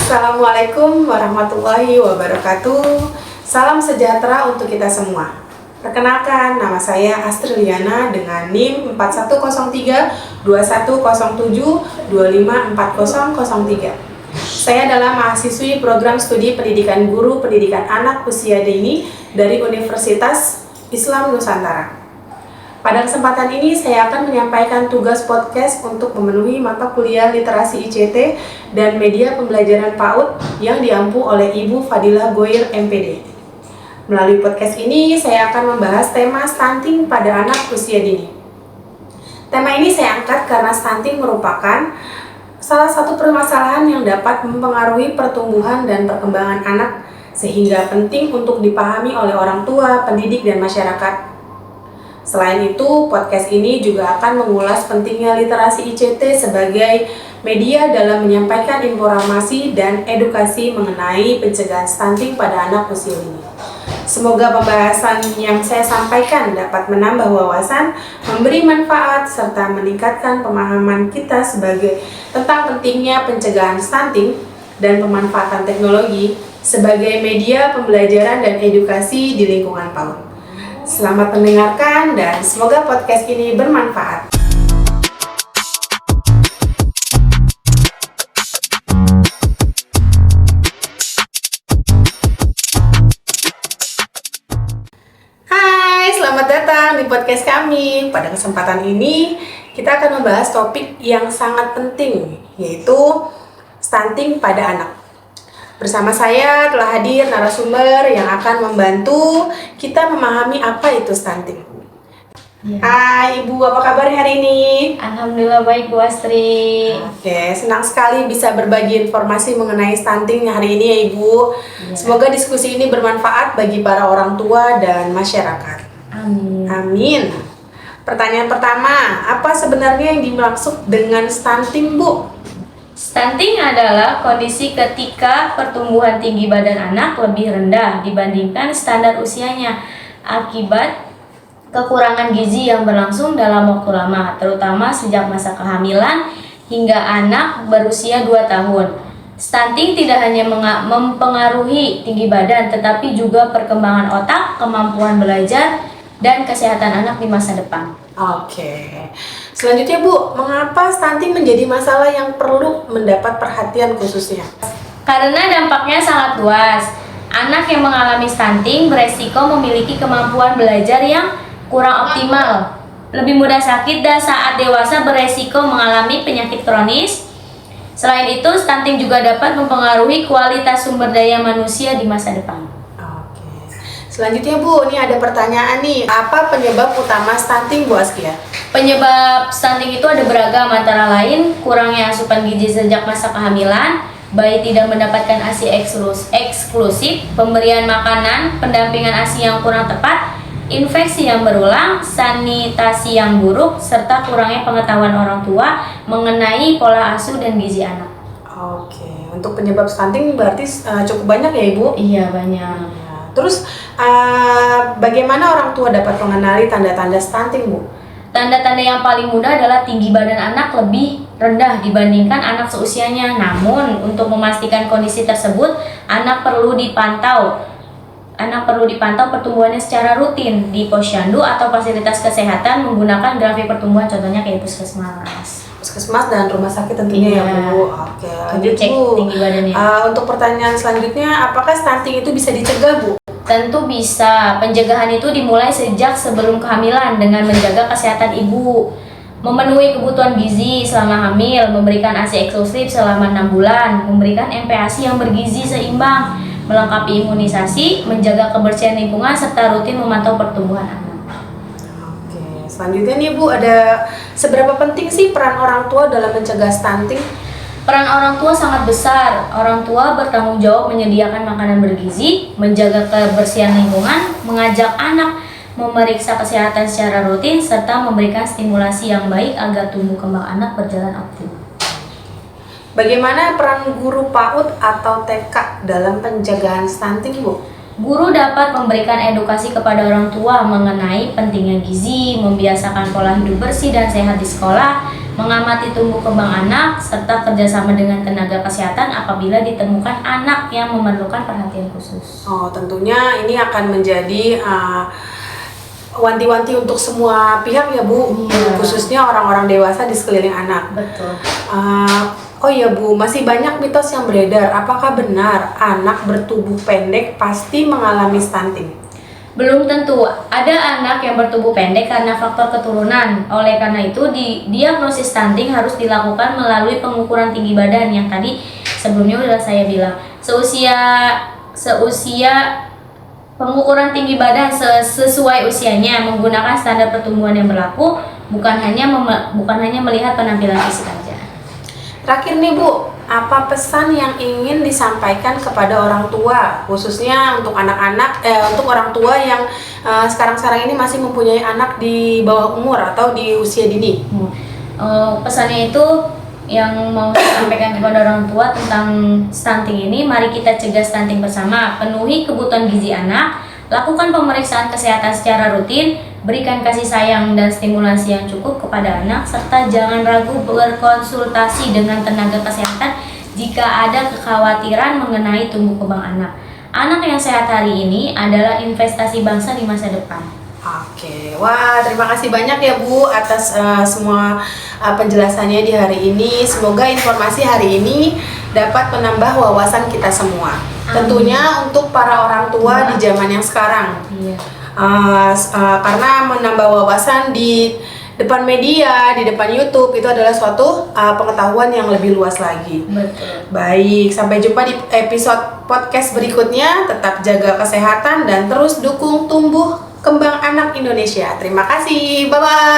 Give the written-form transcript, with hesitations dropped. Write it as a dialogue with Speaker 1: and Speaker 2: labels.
Speaker 1: Assalamualaikum warahmatullahi wabarakatuh. Salam sejahtera untuk kita semua. Perkenalkan, nama saya Astriliana dengan NIM 4103 2107 254003. Saya adalah mahasiswi program studi pendidikan guru pendidikan anak usia dini dari Universitas Islam Nusantara. Pada kesempatan ini saya akan menyampaikan tugas podcast untuk memenuhi mata kuliah literasi ICT dan media pembelajaran PAUD yang diampu oleh Ibu Fadilah Goir MPD. Melalui podcast ini saya akan membahas tema stunting pada anak usia dini. Tema ini saya angkat karena stunting merupakan salah satu permasalahan yang dapat mempengaruhi pertumbuhan dan perkembangan anak sehingga penting untuk dipahami oleh orang tua, pendidik, dan masyarakat. Selain itu, podcast ini juga akan mengulas pentingnya literasi ICT sebagai media dalam menyampaikan informasi dan edukasi mengenai pencegahan stunting pada anak usia dini. Semoga pembahasan yang saya sampaikan dapat menambah wawasan, memberi manfaat, serta meningkatkan pemahaman kita tentang pentingnya pencegahan stunting dan pemanfaatan teknologi sebagai media pembelajaran dan edukasi di lingkungan PAUD. Selamat mendengarkan dan semoga podcast ini bermanfaat. Hai, selamat datang di podcast kami. Pada kesempatan ini kita akan membahas topik yang sangat penting, yaitu stunting pada anak. Bersama saya telah hadir narasumber yang akan membantu kita memahami apa itu stunting. Ya. Hai Ibu, apa kabar hari ini?
Speaker 2: Alhamdulillah baik Bu Astri.
Speaker 1: Oke, senang sekali bisa berbagi informasi mengenai stunting hari ini ya Ibu. Ya. Semoga diskusi ini bermanfaat bagi para orang tua dan masyarakat.
Speaker 2: Amin.
Speaker 1: Amin. Pertanyaan pertama, apa sebenarnya yang dimaksud dengan stunting Bu?
Speaker 2: Stunting adalah kondisi ketika pertumbuhan tinggi badan anak lebih rendah dibandingkan standar usianya akibat kekurangan gizi yang berlangsung dalam waktu lama, terutama sejak masa kehamilan hingga anak berusia 2 tahun. Stunting tidak hanya mempengaruhi tinggi badan, tetapi juga perkembangan otak, kemampuan belajar, dan kesehatan anak di masa depan.
Speaker 1: Oke. Selanjutnya Bu, mengapa stunting menjadi masalah yang perlu mendapat perhatian khususnya?
Speaker 2: Karena dampaknya sangat luas. Anak yang mengalami stunting beresiko memiliki kemampuan belajar yang kurang optimal, lebih mudah sakit, dan saat dewasa beresiko mengalami penyakit kronis. Selain itu, stunting juga dapat mempengaruhi kualitas sumber daya manusia di masa depan.
Speaker 1: Selanjutnya Bu, ini ada pertanyaan nih. Apa penyebab utama stunting Bu Askia?
Speaker 2: Penyebab stunting itu ada beragam, antara lain kurangnya asupan gizi sejak masa kehamilan, bayi tidak mendapatkan ASI eksklusif, pemberian makanan, pendampingan ASI yang kurang tepat, infeksi yang berulang, sanitasi yang buruk, serta kurangnya pengetahuan orang tua mengenai pola asuh dan gizi anak.
Speaker 1: Oke, untuk penyebab stunting berarti cukup banyak ya Ibu?
Speaker 2: Iya, banyak.
Speaker 1: Terus bagaimana orang tua dapat mengenali tanda-tanda stunting Bu?
Speaker 2: Tanda-tanda yang paling mudah adalah tinggi badan anak lebih rendah dibandingkan anak seusianya. Namun, untuk memastikan kondisi tersebut, anak perlu dipantau pertumbuhannya secara rutin di posyandu atau fasilitas kesehatan menggunakan grafik pertumbuhan, contohnya kayak
Speaker 1: Puskesmas dan rumah sakit tentunya ya Bu. Oke, lanjut
Speaker 2: cek
Speaker 1: Bu.
Speaker 2: Tinggi badannya.
Speaker 1: Untuk pertanyaan selanjutnya, apakah stunting itu bisa dicegah Bu?
Speaker 2: Tentu bisa. Pencegahan itu dimulai sejak sebelum kehamilan dengan menjaga kesehatan ibu, memenuhi kebutuhan gizi selama hamil, memberikan ASI eksklusif selama 6 bulan, memberikan MPASI yang bergizi seimbang, melengkapi imunisasi, menjaga kebersihan lingkungan, serta rutin memantau pertumbuhan anak.
Speaker 1: Oke, selanjutnya nih Bu, ada seberapa penting sih peran orang tua dalam mencegah stunting?
Speaker 2: Peran orang tua sangat besar. Orang tua bertanggung jawab menyediakan makanan bergizi, menjaga kebersihan lingkungan, mengajak anak memeriksa kesehatan secara rutin, serta memberikan stimulasi yang baik agar tumbuh kembang anak berjalan optimal.
Speaker 1: Bagaimana peran guru PAUD atau TK dalam pencegahan stunting Bu?
Speaker 2: Guru dapat memberikan edukasi kepada orang tua mengenai pentingnya gizi, membiasakan pola hidup bersih dan sehat di sekolah, mengamati tumbuh kembang anak, serta kerjasama dengan tenaga kesehatan apabila ditemukan anak yang memerlukan perhatian khusus.
Speaker 1: Oh, tentunya ini akan menjadi wanti-wanti untuk semua pihak ya Bu,
Speaker 2: Iya.
Speaker 1: khususnya orang-orang dewasa di sekeliling anak.
Speaker 2: Betul.
Speaker 1: Oh ya Bu, masih banyak mitos yang beredar. Apakah benar anak bertubuh pendek pasti mengalami stunting?
Speaker 2: Belum tentu. Ada anak yang bertubuh pendek karena faktor keturunan. Oleh karena itu, diagnosis stunting harus dilakukan melalui pengukuran tinggi badan yang tadi sebelumnya sudah saya bilang. Seusia pengukuran tinggi badan sesuai usianya menggunakan standar pertumbuhan yang berlaku, bukan hanya melihat penampilan fisik saja.
Speaker 1: Terakhir nih Bu, apa pesan yang ingin disampaikan kepada orang tua, khususnya untuk anak-anak, untuk orang tua yang sekarang-sekarang ini masih mempunyai anak di bawah umur atau di usia dini?
Speaker 2: Pesannya itu yang mau saya sampaikan kepada orang tua tentang stunting ini, mari kita cegah stunting bersama, penuhi kebutuhan gizi anak, lakukan pemeriksaan kesehatan secara rutin, berikan kasih sayang dan stimulasi yang cukup kepada anak, serta jangan ragu berkonsultasi dengan tenaga kesehatan jika ada kekhawatiran mengenai tumbuh kembang anak. Anak yang sehat hari ini adalah investasi bangsa di masa depan.
Speaker 1: Oke, wah terima kasih banyak ya Bu atas semua penjelasannya di hari ini. Semoga informasi hari ini dapat menambah wawasan kita semua. Tentunya untuk para orang tua di zaman yang sekarang.
Speaker 2: Iya.
Speaker 1: Karena menambah wawasan di depan media, di depan YouTube itu adalah suatu pengetahuan yang lebih luas lagi.
Speaker 2: Betul.
Speaker 1: Baik, sampai jumpa di episode podcast berikutnya. Tetap jaga kesehatan dan terus dukung tumbuh kembang anak Indonesia. Terima kasih, bye-bye.